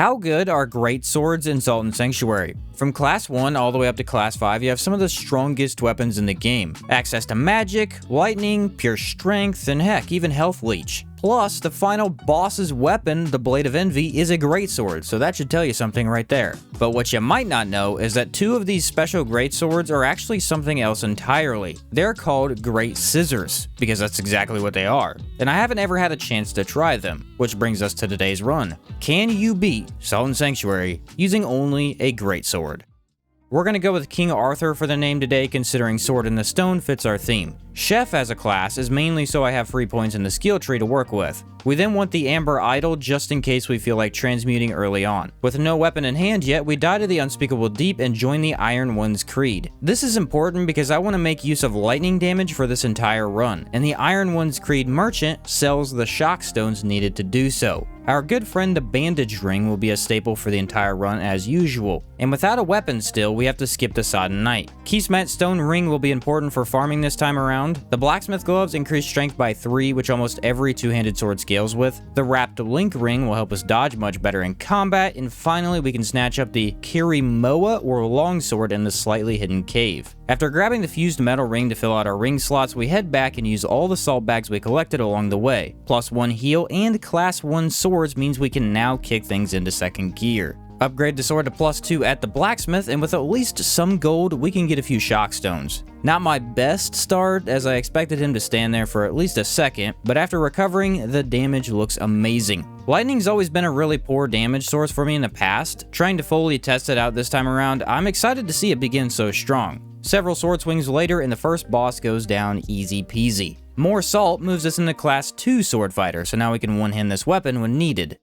How good are greatswords in Sodden Sanctuary? From class 1 all the way up to class 5, you have some of the strongest weapons in the game. Access to magic, lightning, pure strength, and heck, even health leech. Plus, the final boss's weapon, the Blade of Envy, is a greatsword, so that should tell you something right there. But what you might not know is that 2 of these special greatswords are actually something else entirely. They're called Greatscissors, because that's exactly what they are. And I haven't ever had a chance to try them, which brings us to today's run. Can you beat Sodden Sanctuary using only a greatsword? We're going to go with King Arthur for the name today, considering Sword in the Stone fits our theme. Chef as a class is mainly so I have free points in the skill tree to work with. We then want the Amber Idol just in case we feel like transmuting early on. With no weapon in hand yet, we die to the Unspeakable Deep and join the Iron One's Creed. This is important because I want to make use of lightning damage for this entire run, and the Iron One's Creed merchant sells the shock stones needed to do so. Our good friend the Bandage Ring will be a staple for the entire run as usual, and without a weapon still, we have to skip the Sodden Knight. Keysmat Stone Ring will be important for farming this time around. The Blacksmith Gloves increase strength by 3, which almost every two-handed sword scales with. The Wrapped Link Ring will help us dodge much better in combat, and finally we can snatch up the Kirimoa or Longsword in the slightly hidden cave. After grabbing the Fused Metal Ring to fill out our ring slots, we head back and use all the salt bags we collected along the way. Plus 1 heal and class 1 swords means we can now kick things into second gear. Upgrade the sword to plus 2 at the blacksmith, and with at least some gold, we can get a few shock stones. Not my best start, as I expected him to stand there for at least a second, but after recovering, the damage looks amazing. Lightning's always been a really poor damage source for me in the past. Trying to fully test it out this time around, I'm excited to see it begin so strong. Several sword swings later, and the first boss goes down easy peasy. More salt moves us into class 2 sword fighter, so now we can one-hand this weapon when needed.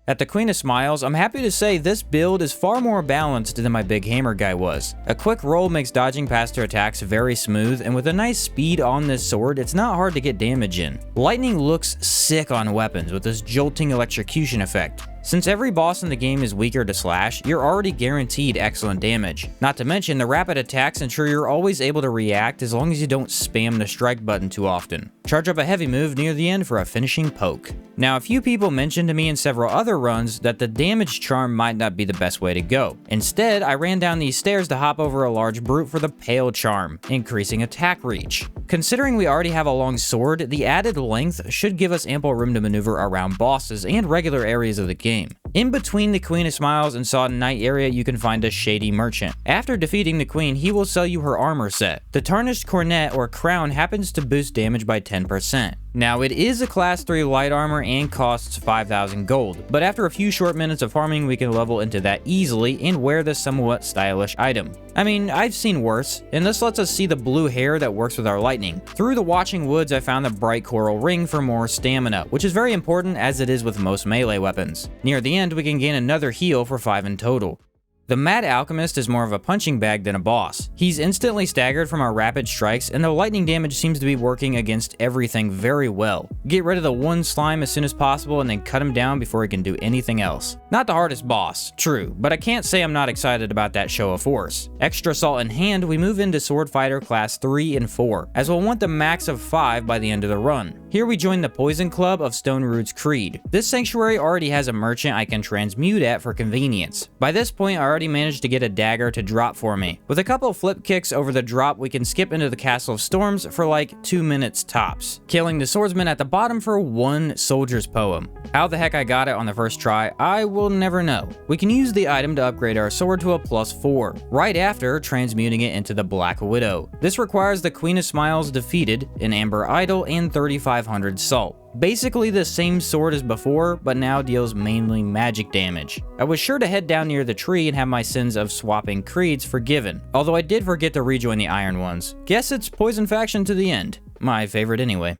At the Queen of Smiles, I'm happy to say this build is far more balanced than my big hammer guy was. A quick roll makes dodging past her attacks very smooth, and with a nice speed on this sword, it's not hard to get damage in. Lightning looks sick on weapons with this jolting electrocution effect. Since every boss in the game is weaker to slash, you're already guaranteed excellent damage. Not to mention, the rapid attacks ensure you're always able to react as long as you don't spam the strike button too often. Charge up a heavy move near the end for a finishing poke. Now, a few people mentioned to me in several other runs that the damage charm might not be the best way to go. Instead, I ran down these stairs to hop over a large brute for the Pale Charm, increasing attack reach. Considering we already have a long sword, the added length should give us ample room to maneuver around bosses and regular areas of the game. In between the Queen of Smiles and Sodden Knight area, you can find a Shady Merchant. After defeating the Queen, he will sell you her armor set. The Tarnished Cornet or Crown happens to boost damage by 10%. Now, it is a class 3 light armor and costs 5,000 gold, but after a few short minutes of farming, we can level into that easily and wear this somewhat stylish item. I mean, I've seen worse, and this lets us see the blue hair that works with our lightning. Through the Watching Woods, I found the Bright Coral Ring for more stamina, which is very important as it is with most melee weapons. Near the end, we can gain another heal for 5 in total. The Mad Alchemist is more of a punching bag than a boss. He's instantly staggered from our rapid strikes, and the lightning damage seems to be working against everything very well. Get rid of the one slime as soon as possible and then cut him down before he can do anything else. Not the hardest boss, true, but I can't say I'm not excited about that show of force. Extra salt in hand, we move into Sword Fighter class 3 and 4, as we'll want the max of 5 by the end of the run. Here we join the Poison Club of Stoneroot's Creed. This sanctuary already has a merchant I can transmute at for convenience. By this point, I already managed to get a dagger to drop for me. With a couple flip kicks over the drop, we can skip into the Castle of Storms for like 2 minutes tops, killing the swordsman at the bottom for 1 soldier's poem. How the heck I got it on the first try, I will never know. We can use the item to upgrade our sword to a +4, right after transmuting it into the Black Widow. This requires the Queen of Smiles defeated, an Amber Idol, and 3,500 salt. Basically the same sword as before, but now deals mainly magic damage. I was sure to head down near the tree and have my sins of swapping creeds forgiven, although I did forget to rejoin the Iron Ones. Guess it's Poison Faction to the end. My favorite anyway.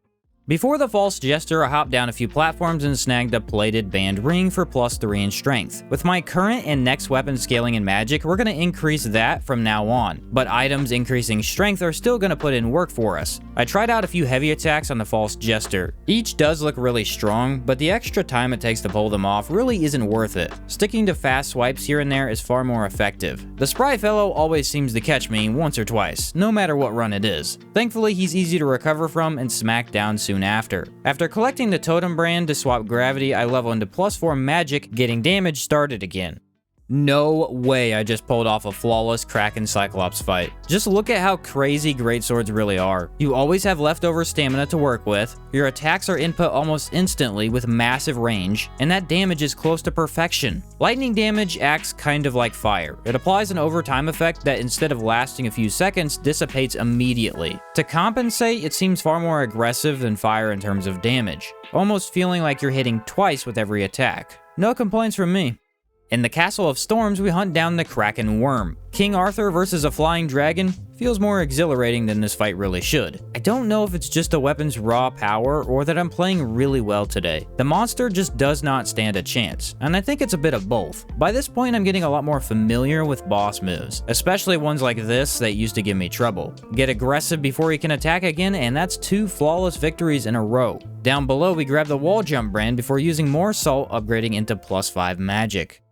Before the false Jester, I hopped down a few platforms and snagged a plated band ring for +3 in strength. With my current and next weapon scaling in magic, we're going to increase that from now on, but items increasing strength are still going to put in work for us. I tried out a few heavy attacks on the false Jester. Each does look really strong, but the extra time it takes to pull them off really isn't worth it. Sticking to fast swipes here and there is far more effective. The spry fellow always seems to catch me once or twice, no matter what run it is. Thankfully, he's easy to recover from and smack down soon soon after. After collecting the totem brand to swap gravity, I level into +4 magic, getting damage started again. No way I just pulled off a flawless Kraekan Cyclops fight. Just look at how crazy greatswords really are. You always have leftover stamina to work with, your attacks are input almost instantly with massive range, and that damage is close to perfection. Lightning damage acts kind of like fire. It applies an overtime effect that instead of lasting a few seconds, dissipates immediately. To compensate, it seems far more aggressive than fire in terms of damage, almost feeling like you're hitting twice with every attack. No complaints from me. In the Castle of Storms, we hunt down the Kraekan Wyrm. King Arthur versus a flying dragon feels more exhilarating than this fight really should. I don't know if it's just the weapon's raw power or that I'm playing really well today. The monster just does not stand a chance, and I think it's a bit of both. By this point, I'm getting a lot more familiar with boss moves, especially ones like this that used to give me trouble. Get aggressive before he can attack again, and that's 2 flawless victories in a row. Down below, we grab the wall jump brand before using more salt, upgrading into +5 magic.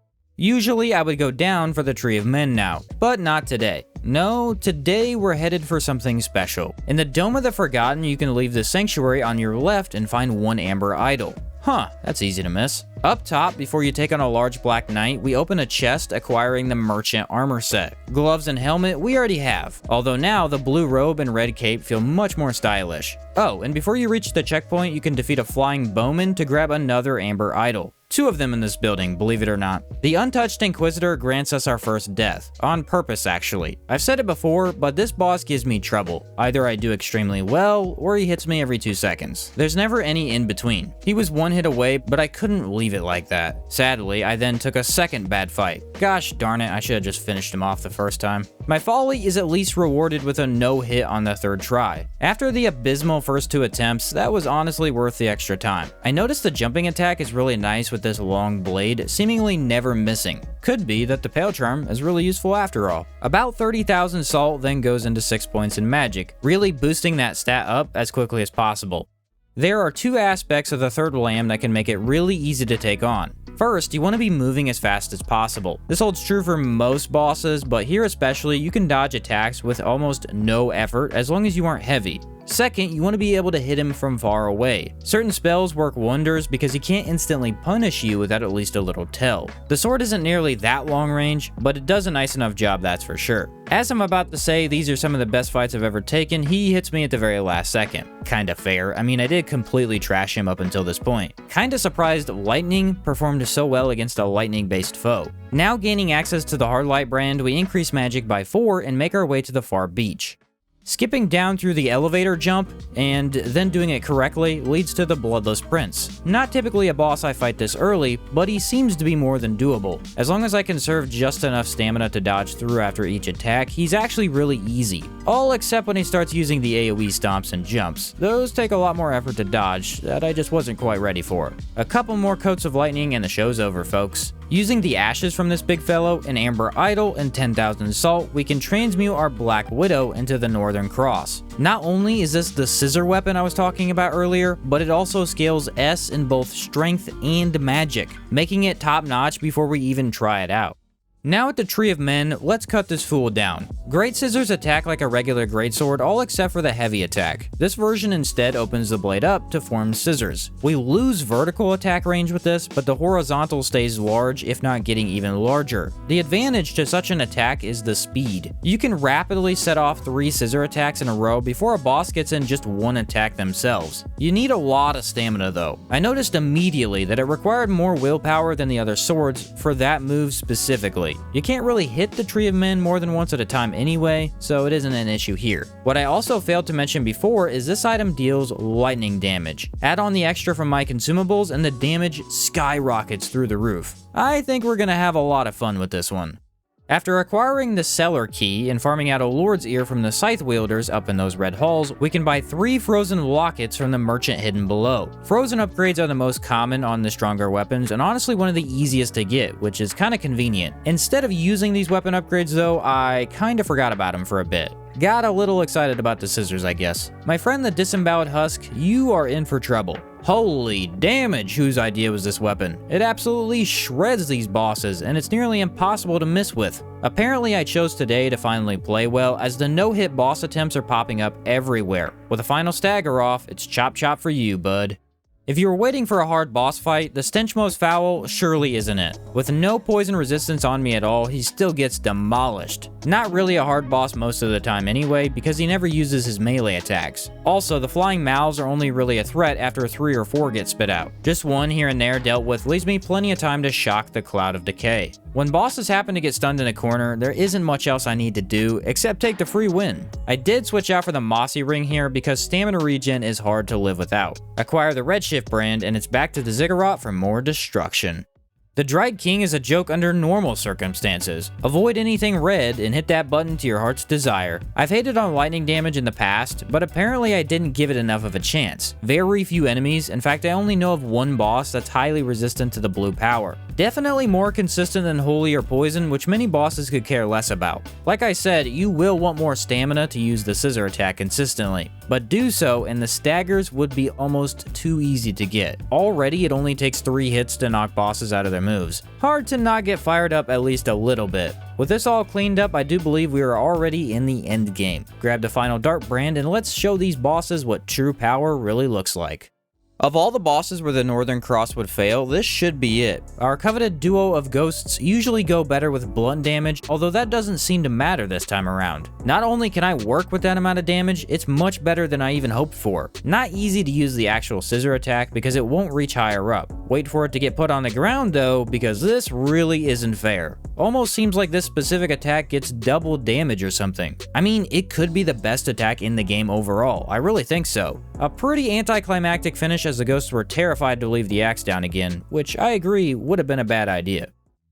Usually I would go down for the Tree of Men now, but not today. No, today we're headed for something special. In the Dome of the Forgotten, you can leave the sanctuary on your left and find 1 amber idol. Huh, that's easy to miss. Up top, before you take on a large black knight, we open a chest acquiring the merchant armor set. Gloves and helmet we already have, although now the blue robe and red cape feel much more stylish. Oh, and before you reach the checkpoint, you can defeat a flying bowman to grab another amber idol. 2 of them in this building, believe it or not. The Untouched Inquisitor grants us our first death. On purpose, actually. I've said it before, but this boss gives me trouble. Either I do extremely well, or he hits me every 2 seconds. There's never any in between. He was 1 hit away, but I couldn't leave it like that. Sadly, I then took a second bad fight. Gosh darn it, I should have just finished him off the first time. My folly is at least rewarded with a no hit on the 3rd try. After the abysmal first 2 attempts, that was honestly worth the extra time. I noticed the jumping attack is really nice with this long blade, seemingly never missing. Could be that the Pale Charm is really useful after all. About 30,000 salt then goes into 6 points in magic, really boosting that stat up as quickly as possible. There are 2 aspects of the 3rd lamb that can make it really easy to take on. First, you want to be moving as fast as possible. This holds true for most bosses, but here especially, you can dodge attacks with almost no effort as long as you aren't heavy. Second, you want to be able to hit him from far away. Certain spells work wonders because he can't instantly punish you without at least a little tell. The sword isn't nearly that long range, but it does a nice enough job, that's for sure. As I'm about to say, these are some of the best fights I've ever taken. He hits me at the very last second. Kinda fair. I mean, I did completely trash him up until this point. Kinda surprised lightning performed so well against a lightning-based foe. Now gaining access to the Hardlight brand, we increase magic by 4 and make our way to the far beach. Skipping down through the elevator jump, and then doing it correctly, leads to the Bloodless Prince. Not typically a boss I fight this early, but he seems to be more than doable. As long as I conserve just enough stamina to dodge through after each attack, he's actually really easy. All except when he starts using the AoE stomps and jumps. Those take a lot more effort to dodge that I just wasn't quite ready for. A couple more coats of lightning and the show's over, folks. Using the ashes from this big fellow, an amber idol, and 10,000 salt, we can transmute our Black Widow into the Northern Cross. Not only is this the scissor weapon I was talking about earlier, but it also scales S in both strength and magic, making it top notch before we even try it out. Now at the Tree of Men, let's cut this fool down. Greatscissors attack like a regular greatsword, all except for the heavy attack. This version instead opens the blade up to form scissors. We lose vertical attack range with this, but the horizontal stays large, if not getting even larger. The advantage to such an attack is the speed. You can rapidly set off 3 scissor attacks in a row before a boss gets in just 1 attack themselves. You need a lot of stamina though. I noticed immediately that it required more willpower than the other swords for that move specifically. You can't really hit the Tree of Men more than once at a time anyway, so it isn't an issue here. What I also failed to mention before is this item deals lightning damage. Add on the extra from my consumables and the damage skyrockets through the roof. I think we're gonna have a lot of fun with this one. After acquiring the Cellar Key and farming out a Lord's Ear from the Scythe Wielders up in those red halls, we can buy 3 frozen lockets from the merchant hidden below. Frozen upgrades are the most common on the stronger weapons and honestly one of the easiest to get, which is kinda convenient. Instead of using these weapon upgrades though, I kinda forgot about them for a bit. Got a little excited about the scissors, I guess. My friend the Disemboweled Husk, you are in for trouble. Holy damage, whose idea was this weapon? It absolutely shreds these bosses, and it's nearly impossible to miss with. Apparently I chose today to finally play well, as the no-hit boss attempts are popping up everywhere. With a final stagger off, it's chop chop for you, bud. If you were waiting for a hard boss fight, the Stench most foul surely isn't it. With no poison resistance on me at all, he still gets demolished. Not really a hard boss most of the time anyway, because he never uses his melee attacks. Also, the flying mouths are only really a threat after 3 or 4 get spit out. Just one here and there dealt with leaves me plenty of time to shock the Cloud of Decay. When bosses happen to get stunned in a corner, there isn't much else I need to do except take the free win. I did switch out for the mossy ring here because stamina regen is hard to live without. Acquire the Redshift brand and it's back to the ziggurat for more destruction. The Dried King is a joke under normal circumstances. Avoid anything red and hit that button to your heart's desire. I've hated on lightning damage in the past, but apparently I didn't give it enough of a chance. Very few enemies, in fact I only know of one boss that's highly resistant to the blue power. Definitely more consistent than Holy or Poison, which many bosses could care less about. Like I said, you will want more stamina to use the scissor attack consistently, but do so and the staggers would be almost too easy to get. Already it only takes 3 hits to knock bosses out of their moves. Hard to not get fired up at least a little bit. With this all cleaned up, I do believe we are already in the end game. Grab the final dart brand and let's show these bosses what true power really looks like. Of all the bosses where the Northern Cross would fail, this should be it. Our coveted duo of ghosts usually go better with blunt damage, although that doesn't seem to matter this time around. Not only can I work with that amount of damage, it's much better than I even hoped for. Not easy to use the actual scissor attack because it won't reach higher up. Wait for it to get put on the ground though, because this really isn't fair. Almost seems like this specific attack gets double damage or something. I mean, it could be the best attack in the game overall. I really think so. A pretty anticlimactic finish as the ghosts were terrified to leave the axe down again, which I agree would have been a bad idea.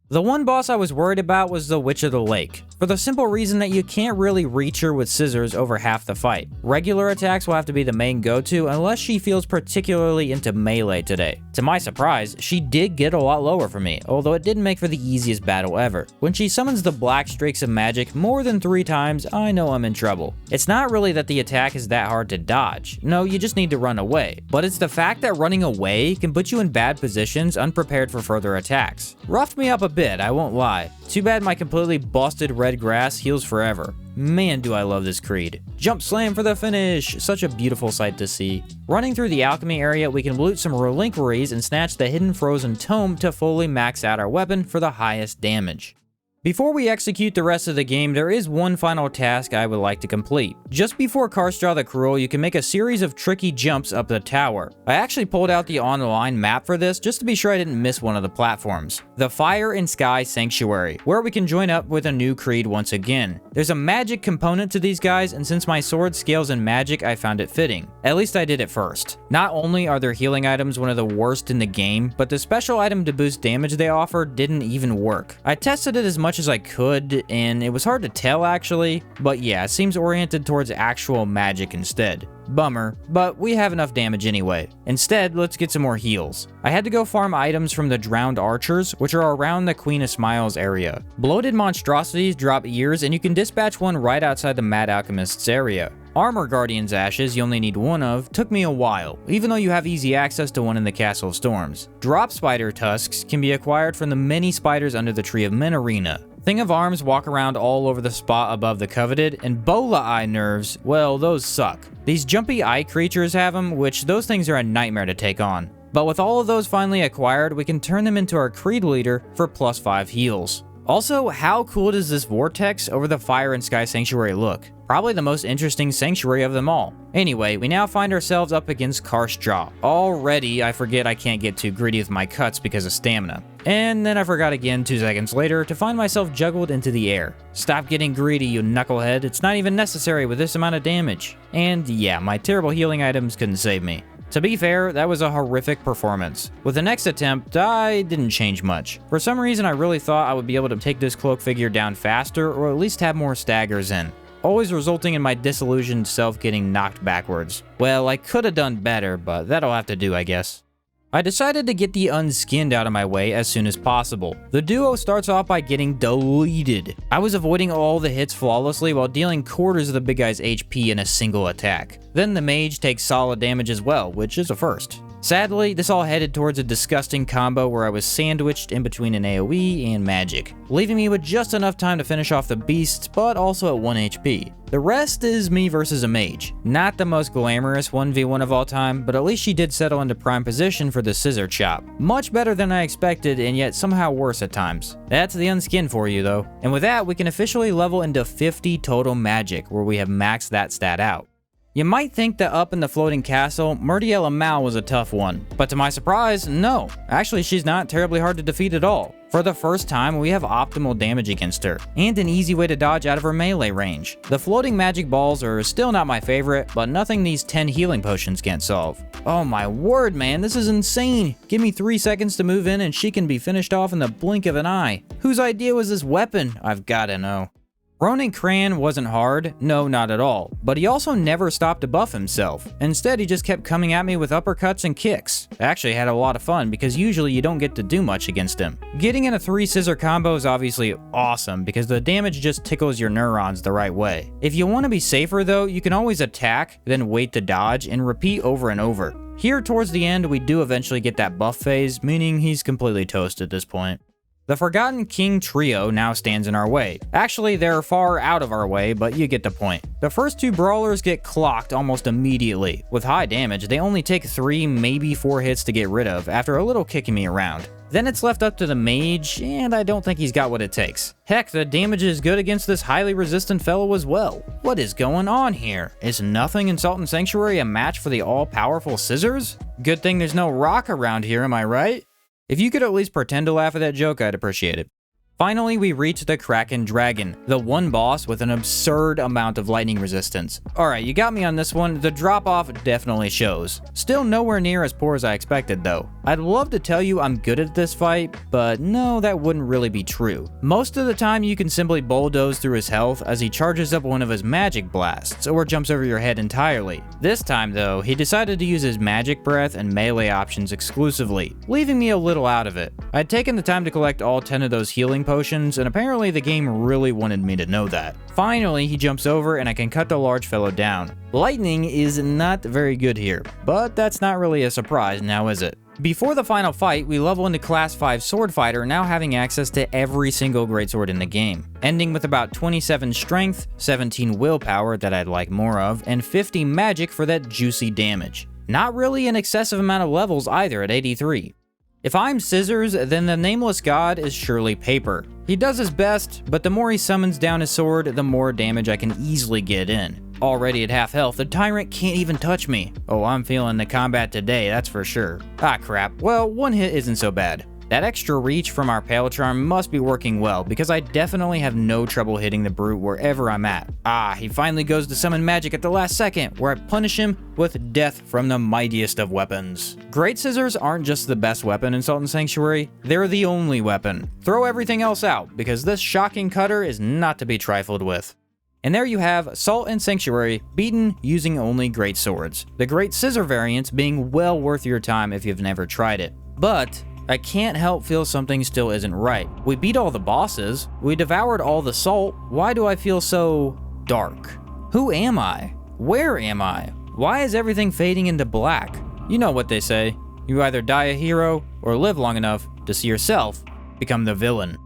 The one boss I was worried about was the Witch of the Lake, for the simple reason that you can't really reach her with scissors over half the fight. Regular attacks will have to be the main go-to unless she feels particularly into melee today. To my surprise, she did get a lot lower for me, although it didn't make for the easiest battle ever. When she summons the black streaks of magic more than 3 times, I know I'm in trouble. It's not really that the attack is that hard to dodge. No, you just need to run away. But it's the fact that running away can put you in bad positions unprepared for further attacks. Roughed me up a bit, I won't lie. Too bad my completely busted red grass heals forever. Man, do I love this creed. Jump slam for the finish! Such a beautiful sight to see. Running through the alchemy area, we can loot some relinqueries and snatch the hidden frozen tome to fully max out our weapon for the highest damage. Before we execute the rest of the game, there is one final task I would like to complete. Just before Carsjaw the Cruel, you can make a series of tricky jumps up the tower. I actually pulled out the online map for this just to be sure I didn't miss one of the platforms. The Fire and Sky Sanctuary, where we can join up with a new creed once again. There's a magic component to these guys, and since my sword scales in magic, I found it fitting. At least I did at first. Not only are their healing items one of the worst in the game, but the special item to boost damage they offer didn't even work. I tested it as much as I could, and it was hard to tell actually, but yeah, it seems oriented towards actual magic instead. Bummer, but we have enough damage anyway. Instead, let's get some more heals. I had to go farm items from the Drowned Archers, which are around the Queen of Smiles area. Bloated monstrosities drop ears, and you can dispatch one right outside the Mad Alchemist's area. Armor Guardian's Ashes, you only need one of, took me a while, even though you have easy access to one in the Castle of Storms. Drop Spider Tusks can be acquired from the many spiders under the Tree of Men arena. Thing of Arms walk around all over the spot above the Coveted, and Bola Eye nerves, well, those suck. These jumpy eye creatures have them, which those things are a nightmare to take on. But with all of those finally acquired, we can turn them into our Creed leader for +5 heals. Also, how cool does this vortex over the Fire and Sky Sanctuary look? Probably the most interesting sanctuary of them all. Anyway, we now find ourselves up against Carsjaw. Already, I forget I can't get too greedy with my cuts because of stamina. And then I forgot again 2 seconds later to find myself juggled into the air. Stop getting greedy, you knucklehead. It's not even necessary with this amount of damage. And yeah, my terrible healing items couldn't save me. To be fair, that was a horrific performance. With the next attempt, I didn't change much. For some reason, I really thought I would be able to take this cloak figure down faster, or at least have more staggers in, always resulting in my disillusioned self getting knocked backwards. Well, I could have done better, but that'll have to do, I guess. I decided to get the Unskinned out of my way as soon as possible. The duo starts off by getting deleted. I was avoiding all the hits flawlessly while dealing quarters of the big guy's HP in a single attack. Then the mage takes solid damage as well, which is a first. Sadly, this all headed towards a disgusting combo where I was sandwiched in between an AoE and magic, leaving me with just enough time to finish off the beasts, but also at 1 HP. The rest is me versus a mage. Not the most glamorous 1v1 of all time, but at least she did settle into prime position for the scissor chop. Much better than I expected, and yet somehow worse at times. That's the Unskinned for you though. And with that, we can officially level into 50 total magic, where we have maxed that stat out. You might think that up in the floating castle, Murdiella Mal was a tough one, but to my surprise, no. Actually, she's not terribly hard to defeat at all. For the first time, we have optimal damage against her, and an easy way to dodge out of her melee range. The floating magic balls are still not my favorite, but nothing these 10 healing potions can't solve. Oh my word, man, this is insane! Give me 3 seconds to move in and she can be finished off in the blink of an eye. Whose idea was this weapon? I've gotta know. Ronin Cran wasn't hard, no, not at all, but he also never stopped to buff himself. Instead, he just kept coming at me with uppercuts and kicks. I actually had a lot of fun because usually you don't get to do much against him. Getting in a 3 scissor combo is obviously awesome because the damage just tickles your neurons the right way. If you want to be safer though, you can always attack, then wait to dodge, and repeat over and over. Here towards the end, we do eventually get that buff phase, meaning he's completely toast at this point. The Forgotten King trio now stands in our way. Actually, they're far out of our way, but you get the point. The first 2 brawlers get clocked almost immediately. With high damage, they only take 3, maybe 4 hits to get rid of after a little kicking me around. Then it's left up to the mage, and I don't think he's got what it takes. Heck, the damage is good against this highly resistant fellow as well. What is going on here? Is nothing in Sodden Sanctuary a match for the all-powerful scissors? Good thing there's no rock around here, am I right? If you could at least pretend to laugh at that joke, I'd appreciate it. Finally, we reach the Kraekan Dragon, the one boss with an absurd amount of lightning resistance. Alright, you got me on this one, the drop-off definitely shows. Still nowhere near as poor as I expected though. I'd love to tell you I'm good at this fight, but no, that wouldn't really be true. Most of the time you can simply bulldoze through his health as he charges up one of his magic blasts, or jumps over your head entirely. This time though, he decided to use his magic breath and melee options exclusively, leaving me a little out of it. I'd taken the time to collect all 10 of those healing potions, and apparently the game really wanted me to know that. Finally, he jumps over and I can cut the large fellow down. Lightning is not very good here, but that's not really a surprise now, is it? Before the final fight, we level into Class 5 Sword Fighter, now having access to every single greatsword in the game, ending with about 27 strength, 17 willpower that I'd like more of, and 50 magic for that juicy damage. Not really an excessive amount of levels either at 83. If I'm scissors, then the Nameless God is surely paper. He does his best, but the more he summons down his sword, the more damage I can easily get in. Already at half health, the tyrant can't even touch me. Oh, I'm feeling the combat today, that's for sure. Ah crap, well, 1 hit isn't so bad. That extra reach from our Pale Charm must be working well, because I definitely have no trouble hitting the brute wherever I'm at. Ah, he finally goes to summon magic at the last second, where I punish him with death from the mightiest of weapons. Greatscissors aren't just the best weapon in Sodden Sanctuary, they're the only weapon. Throw everything else out, because this shocking cutter is not to be trifled with. And there you have Sodden Sanctuary beaten using only greatswords. The Great Scissor variants being well worth your time if you've never tried it. But I can't help feel something still isn't right. We beat all the bosses, we devoured all the salt, why do I feel so dark? Who am I? Where am I? Why is everything fading into black? You know what they say, you either die a hero or live long enough to see yourself become the villain.